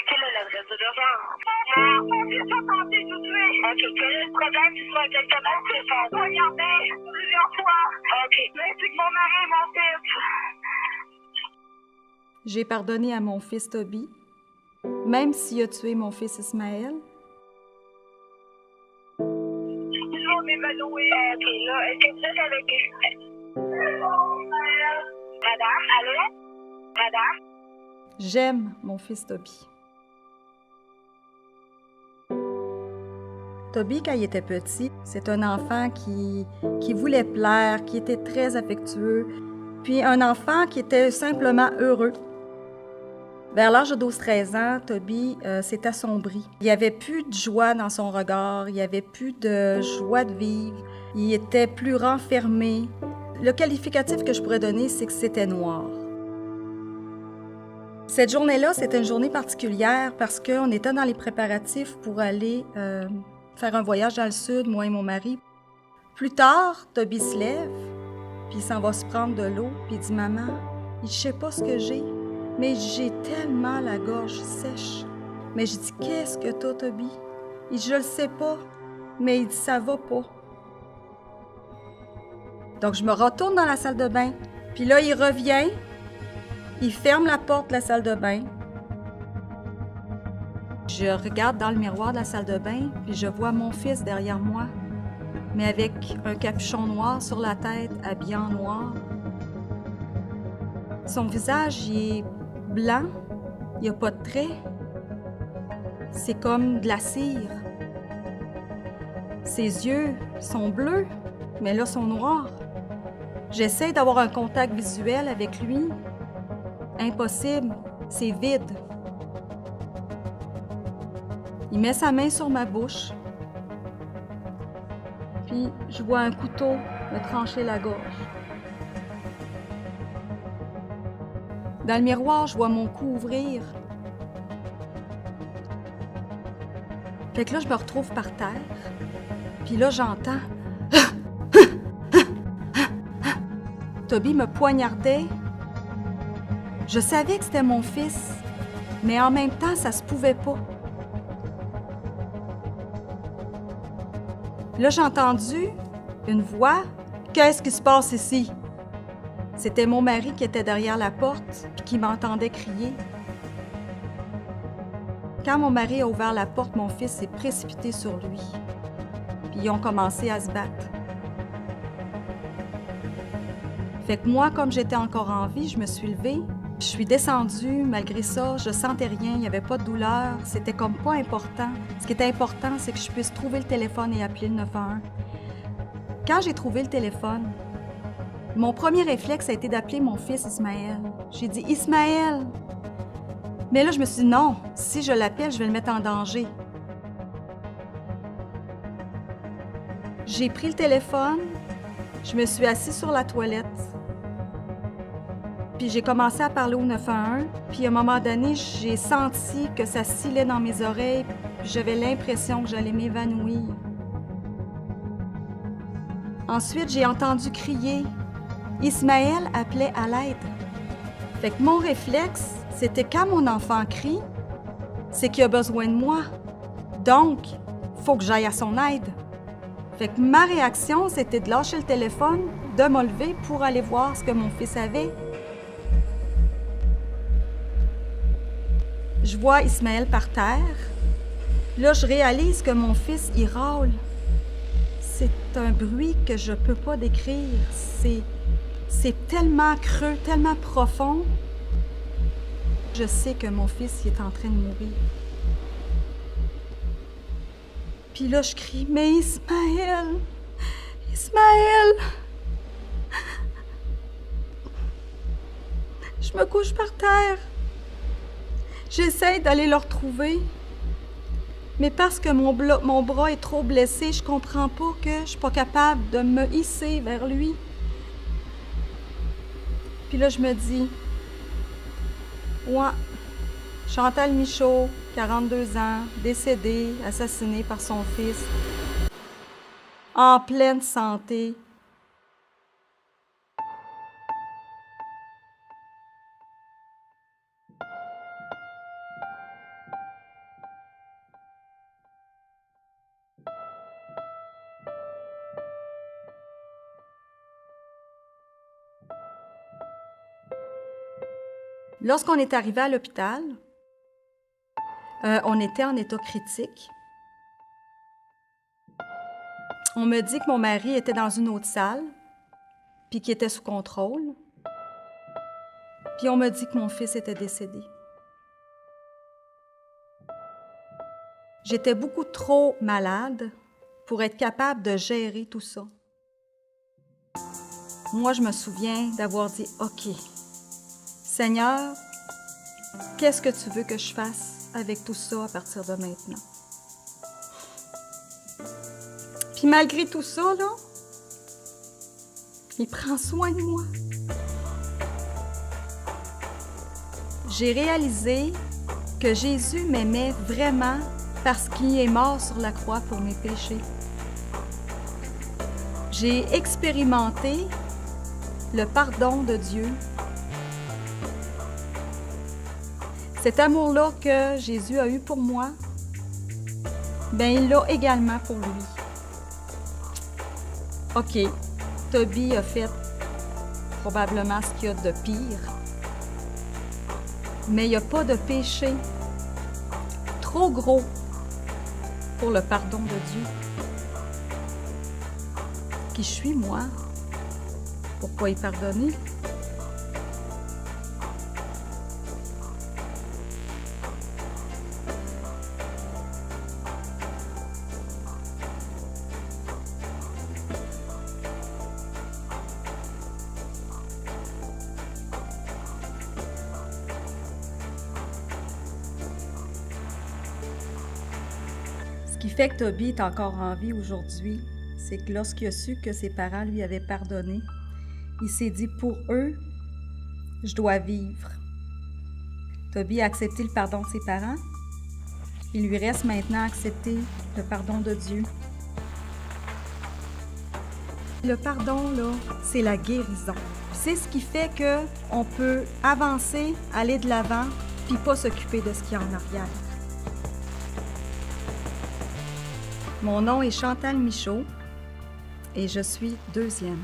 quelle est l'adresse de l'urgence? Mon fils a tenté de nous tuer. OK, quel est le problème? Tu sais exactement ce qu'ils sont poignardés plusieurs fois. OK, ainsi que mon mari et mon fils. J'ai pardonné à mon fils Toby, même s'il a tué mon fils Ismaël. Je vais m'évanouir. OK, là, est-ce que vous êtes avec Madame, allô? Madame? J'aime mon fils Toby. Toby, quand il était petit, c'est un enfant qui voulait plaire, qui était très affectueux, puis un enfant qui était simplement heureux. Vers l'âge de 12-13 ans, Toby s'est assombri. Il n'y avait plus de joie dans son regard, il n'y avait plus de joie de vivre, il était plus renfermé. Le qualificatif que je pourrais donner, c'est que c'était noir. Cette journée-là, c'était une journée particulière parce qu'on était dans les préparatifs pour aller faire un voyage dans le sud, moi et mon mari. Plus tard, Toby se lève, puis il s'en va se prendre de l'eau, puis il dit « Maman, je sais pas ce que j'ai, mais j'ai tellement la gorge sèche. » Mais je dis « Qu'est-ce que t'as, Toby? » Il dit « Je le sais pas, mais il dit « Ça va pas. » Donc, je me retourne dans la salle de bain, puis là, il revient, il ferme la porte de la salle de bain. Je regarde dans le miroir de la salle de bain, puis je vois mon fils derrière moi, mais avec un capuchon noir sur la tête, habillé en noir. Son visage, il est blanc, il n'y a pas de traits. C'est comme de la cire. Ses yeux sont bleus, mais là, sont noirs. J'essaie d'avoir un contact visuel avec lui. Impossible, c'est vide. Il met sa main sur ma bouche, puis je vois un couteau me trancher la gorge. Dans le miroir, je vois mon cou ouvrir. Fait que là, je me retrouve par terre, puis là, j'entends... Toby me poignardait. Je savais que c'était mon fils, mais en même temps, ça se pouvait pas. Là, j'ai entendu une voix. « Qu'est-ce qui se passe ici? » C'était mon mari qui était derrière la porte et qui m'entendait crier. Quand mon mari a ouvert la porte, mon fils s'est précipité sur lui. Puis ils ont commencé à se battre. Fait que moi, comme j'étais encore en vie, je me suis levée. Je suis descendue, malgré ça, je sentais rien, il n'y avait pas de douleur, c'était comme pas important. Ce qui était important, c'est que je puisse trouver le téléphone et appeler le 911. Quand j'ai trouvé le téléphone, mon premier réflexe a été d'appeler mon fils Ismaël. J'ai dit « Ismaël! » Mais là, je me suis dit « Non, si je l'appelle, je vais le mettre en danger. » J'ai pris le téléphone, je me suis assise sur la toilette. Puis j'ai commencé à parler au 911, puis à un moment donné, j'ai senti que ça scillait dans mes oreilles, puis j'avais l'impression que j'allais m'évanouir. Ensuite, j'ai entendu crier. Ismaël appelait à l'aide. Fait que mon réflexe, c'était quand mon enfant crie, c'est qu'il a besoin de moi. Donc, il faut que j'aille à son aide. Fait que ma réaction, c'était de lâcher le téléphone, de me lever pour aller voir ce que mon fils avait. Je vois Ismaël par terre. Là, je réalise que mon fils, il râle. C'est un bruit que je peux pas décrire. C'est tellement creux, tellement profond. Je sais que mon fils, il est en train de mourir. Puis là, je crie, « Mais Ismaël! Ismaël! » Je me couche par terre. J'essaie d'aller le retrouver, mais parce que mon bras est trop blessé, je comprends pas que je suis pas capable de me hisser vers lui. Puis là, je me dis, ouais, Chantal Michaud, 42 ans, décédée, assassinée par son fils, en pleine santé. Lorsqu'on est arrivé à l'hôpital, on était en état critique. On me dit que mon mari était dans une autre salle, puis qu'il était sous contrôle. Puis on me dit que mon fils était décédé. J'étais beaucoup trop malade pour être capable de gérer tout ça. Moi, je me souviens d'avoir dit « OK, Seigneur, qu'est-ce que tu veux que je fasse avec tout ça à partir de maintenant? » Puis malgré tout ça, là, il prend soin de moi. J'ai réalisé que Jésus m'aimait vraiment parce qu'il est mort sur la croix pour mes péchés. J'ai expérimenté le pardon de Dieu. Cet amour-là que Jésus a eu pour moi, bien, il l'a également pour lui. OK, Toby a fait probablement ce qu'il y a de pire, mais il n'y a pas de péché trop gros pour le pardon de Dieu. Qui je suis, moi? Pourquoi y pardonner? Ce qui fait que Toby est encore en vie aujourd'hui, c'est que lorsqu'il a su que ses parents lui avaient pardonné, il s'est dit, pour eux, je dois vivre. Toby a accepté le pardon de ses parents. Il lui reste maintenant à accepter le pardon de Dieu. Le pardon, là, c'est la guérison. C'est ce qui fait qu'on peut avancer, aller de l'avant, puis pas s'occuper de ce qu'il y a en arrière. Mon nom est Chantal Michaud et je suis 2e.